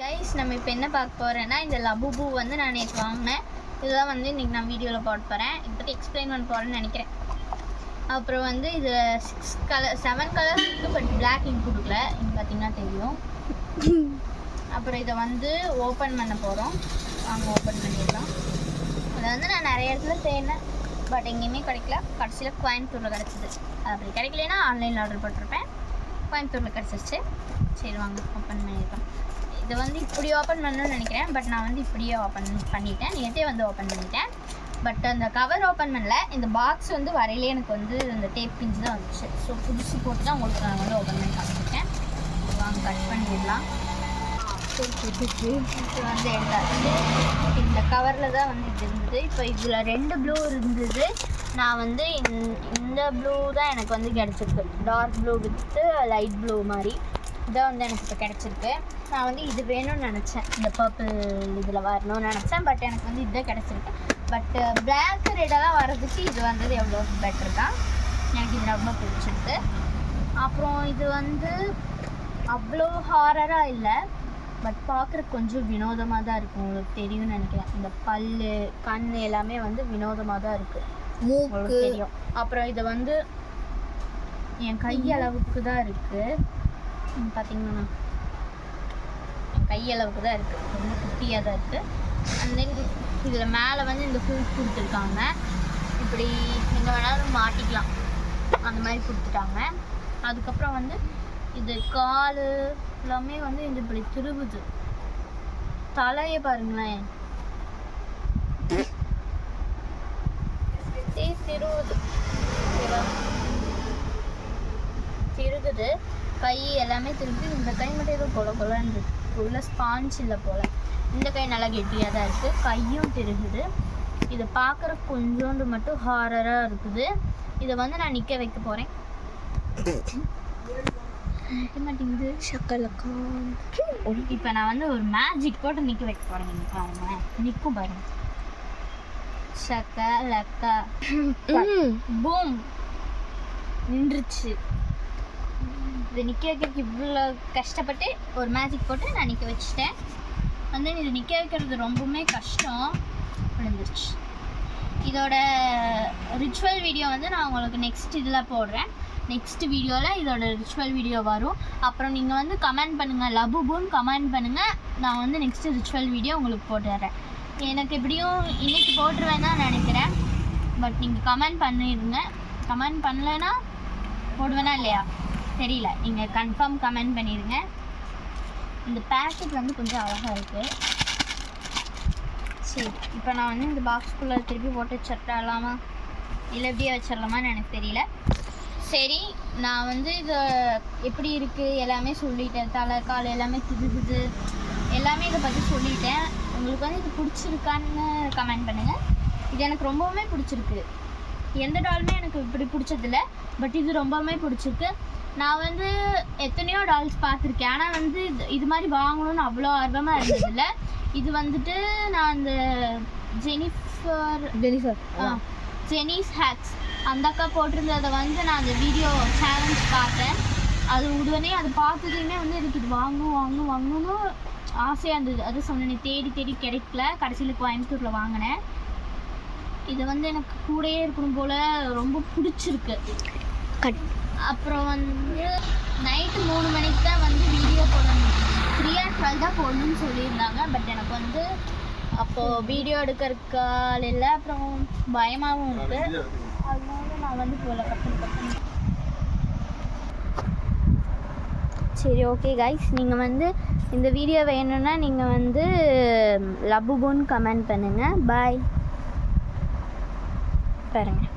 Guys நம்ம இப்போ என்ன பார்க்க போகிறேன்னா இந்த லபுபு வந்து நான் நேற்று வாங்கினேன். இதெல்லாம் வந்து இன்றைக்கி நான் வீடியோவில் போட போகிறேன். இதை பற்றி எக்ஸ்பிளைன் பண்ண போகிறேன்னு நினைக்கிறேன். அப்புறம் வந்து இது 7 கலர்ஸ் இருக்குது, பட் பிளாக் இங்க் கொடுக்கல. இது பார்த்திங்கன்னா தெரியும். அப்புறம் இதை வந்து ஓப்பன் பண்ண போகிறோம். வாங்க ஓப்பன் பண்ணிடலாம். அதை வந்து நான் நிறைய இடத்துல தேடினேன், பட் எங்கேயுமே கிடைக்கல. கடைசியில் கோயம்புத்தூரில் கிடச்சிது. அப்படி கிடைக்கலன்னா ஆன்லைனில் ஆர்டர் போட்டிருப்பேன். கோயம்புத்தூரில் கிடச்சிருச்சு. சரி வாங்க ஓப்பன் பண்ணிடலாம். இது வந்து இப்படி ஓப்பன் பண்ணணும்னு நினைக்கிறேன், பட் நான் வந்து இப்படியே ஓப்பன் பண்ணிட்டேன். நேற்றே வந்து ஓப்பன் பண்ணிட்டேன், பட் அந்த கவர் ஓப்பன் பண்ணல. இந்த பாக்ஸ் வந்து வரையிலே எனக்கு வந்து இந்த டேப் பிஞ்சு தான் வந்துச்சு. ஸோ புதுசு போட்டு தான் உங்களுக்கு நான் வந்து ஓப்பன் பண்ணி காமிச்சிருக்கேன். வாங்க கட் பண்ணிடலாம். இது வந்து எடுத்தாச்சு. இந்த கவரில் தான் வந்து இது இருந்தது. இப்போ இதில் 2 ப்ளூ இருந்தது. நான் வந்து இந்த ப்ளூ தான் எனக்கு வந்து கிடச்சிருக்கு. Dark blue with light blue மாதிரி இதான் வந்து எனக்கு இப்போ கிடச்சிருக்கு. நான் வந்து இது வேணும்னு நினச்சேன், இந்த பர்பிள் இதில் வரணும்னு நினச்சேன், பட் எனக்கு வந்து இதுதான் கிடச்சிருக்கு. பட் பிளாக் ரெடெல்லாம் வர்றதுக்கு இது வந்தது எவ்வளோ பெட்டர் தான். எனக்கு இது ரொம்ப பிடிச்சிருக்கு. அப்புறம் இது வந்து அவ்வளோ ஹாரராக இல்லை, பட் பார்க்குறக்கு கொஞ்சம் வினோதமாக தான் இருக்கும். உங்களுக்கு தெரியும்னு நினைக்கிறேன். இந்த பல் கண் எல்லாமே வந்து வினோதமாக தான் இருக்குது, உங்களுக்கு தெரியும். அப்புறம் இது வந்து என் கையளவுக்கு தான் இருக்குது. பார்த்தீங்கன்னா என் கையளவுக்கு தான் இருக்குது, ரொம்ப குட்டியாக தான் இருக்குது. அண்ட் தென் இதில் மேலே வந்து இந்த பூ கொடுத்துருக்காங்க. இப்படி எங்கே வேணாலும் மாட்டிக்கலாம், அந்த மாதிரி கொடுத்துட்டாங்க. அதுக்கப்புறம் வந்து இது கால் எல்லாமே வந்து இது இப்படி திருவுது. தலையை பாருங்களேன், திருவுது திருகுது. கை எல்லாமே திருப்பி. இந்த கை மட்டும் ஏதோ கொலன்னு இருக்குது, உள்ள ஸ்பாஞ்ச் இல்லை போல். இந்த கை நல்லா கெட்டியாக தான் இருக்குது, கையும் திருகுது. இதை பார்க்குற கொஞ்சோண்டு மட்டும் ஹாரராக இருக்குது. இதை வந்து நான் நிற்க வைக்க போகிறேன். நிற்க மாட்டேங்குது. இப்போ நான் வந்து ஒரு மேஜிக் போட்டு நிற்க வைக்க போகிறேன். நீங்கள் பாருங்க, நிற்கும் பாருங்க. ஷக்கலக்கா பூம், நின்றுச்சு. இது நிற்க வைக்கிறதுக்கு இவ்வளோ கஷ்டப்பட்டு ஒரு மேஜிக் போட்டு நான் நிற்க வச்சுட்டேன். வந்து இது நிற்க வைக்கிறது ரொம்பவுமே கஷ்டம். விழுந்துருச்சு. இதோட ரிச்சுவல் வீடியோ வந்து நான் உங்களுக்கு நெக்ஸ்ட் இதில் போடுறேன். நெக்ஸ்ட் வீடியோவில் இதோட ரிச்சுவல் வீடியோ வரும். அப்புறம் நீங்கள் வந்து கமெண்ட் பண்ணுங்கள், லபுபுன்னு கமெண்ட் பண்ணுங்கள். நான் வந்து நெக்ஸ்ட்டு ரிச்சுவல் வீடியோ உங்களுக்கு போட்டுறேன். எனக்கு எப்படியும் இன்றைக்கி போட்டுருவேன் தான் நினைக்கிறேன், பட் நீங்கள் கமெண்ட் பண்ணிடுங்க. கமெண்ட் பண்ணலைன்னா போடுவேனா இல்லையா தெரியல, நீங்கள் கன்ஃபார்ம் கமெண்ட் பண்ணிடுங்க. இந்த பேக்கெட் வந்து கொஞ்சம் அழகாக இருக்குது. சரி, இப்போ நான் வந்து இந்த பாக்ஸ்குள்ளே திருப்பி போட்டு வச்சிடலாமா இல்லை எப்படியே வச்சிடலாமான்னு எனக்கு தெரியல. சரி, நான் வந்து இது எப்படி இருக்குது எல்லாமே சொல்லிட்டேன். தலை கால் எல்லாமே திடுகுது, எல்லாமே இதை பற்றி சொல்லிட்டேன். உங்களுக்கு வந்து இது பிடிச்சிருக்கான்னு கமெண்ட் பண்ணுங்கள். இது எனக்கு ரொம்பவுமே பிடிச்சிருக்கு. எந்த டாலுமே எனக்கு இப்படி பிடிச்சதில்ல, பட் இது ரொம்பவுமே பிடிச்சிருக்கு. நான் வந்து எத்தனையோ டால்ஸ் பார்த்துருக்கேன், ஆனால் வந்து இது மாதிரி வாங்கணும்னு அவ்வளோ ஆர்வமாக இருந்ததில்லை. இது வந்துட்டு நான் அந்த ஜெனிஸ் ஹேக்ஸ் அந்த அக்கா போட்டிருந்ததை வந்து நான் அந்த வீடியோ சேலஞ்ச் பார்த்தேன். அது உடனே அது பார்த்ததுமே வந்து எனக்கு இது வாங்கணும்னு ஆசையாக இருந்தது. அது சொன்னேன், தேடி கிடைக்கல. கடைசியில் கோயம்புத்தூரில் வாங்கினேன். இது வந்து எனக்கு கூடயே இருக்கணும் போல் ரொம்ப பிடிச்சிருக்கு. அப்புறம் வந்து நைட்டு 3 மணிக்கு தான் வந்து வீடியோ போடணும். 3 or 12 தான் போடணும்னு சொல்லியிருந்தாங்க, பட் எனக்கு வந்து அப்போது வீடியோ எடுக்கிறதுக்கு ஆள் இல்லை. அப்புறம் பயமாகவும் இருக்குது, அதனால நான் வந்து போல கப்பல். சரி, ஓகே கைஸ், நீங்கள் வந்து இந்த வீடியோ வேணும்னா நீங்கள் வந்து லபுபுன்னு கமெண்ட் பண்ணுங்கள். பாய். பாருங்கள்.